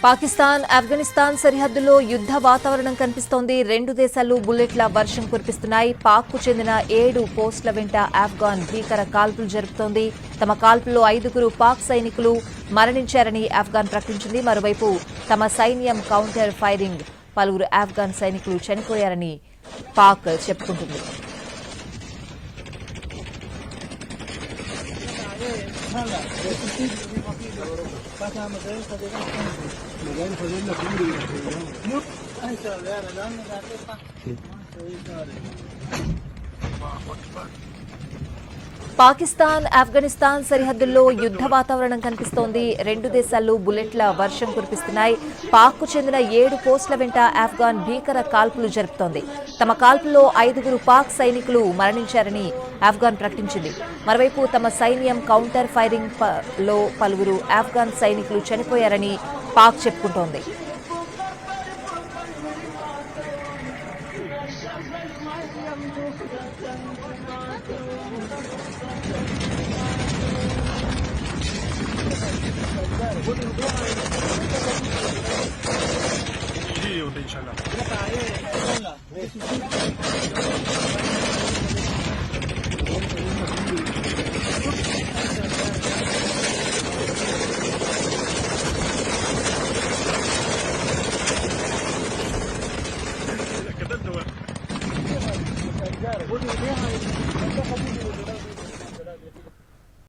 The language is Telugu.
పాకిస్తాన్ ఆఫ్ఘనిస్తాన్ సరిహద్దులో యుద్ధ వాతావరణం కనిపిస్తోంది. రెండు దేశాలు బుల్లెట్ల వర్షం కురిపిస్తున్నాయి. పాక్కు చెందిన 7 పోస్టుల వెంట ఆఫ్ఘాన్ భీకర కాల్పులు జరుపుతోంది. తమ కాల్పుల్లో 5 పాక్ సైనికులు మరణించారని ఆఫ్ఘాన్ ప్రకటించింది. మరోవైపు తమ సైన్యం కౌంటర్ ఫైరింగ్ పలువురు ఆఫ్ఘాన్ సైనికులు చనిపోయారని పాక్ చెప్పుకుంటుంది. పాకిస్తాన్ ఆఫ్ఘనిస్తాన్ సరిహద్దుల్లో యుద్ధ వాతావరణం కనిపిస్తోంది. రెండు దేశాలు బుల్లెట్ల వర్షం కురిపిస్తున్నాయి. పాక్కు చెందిన 7 పోస్టుల వెంట ఆఫ్ఘాన్ భీకర కాల్పులు జరుపుతోంది. తమ కాల్పుల్లో 5 పాక్ సైనికులు మరణించారని ఆఫ్ఘాన్ ప్రకటించింది. మరోవైపు తమ సైన్యం కౌంటర్ ఫైరింగ్ లో పలువురు ఆఫ్ఘాన్ సైనికులు చనిపోయారని పాక్ చెప్పుకుంటోంది. इंशाल्लाह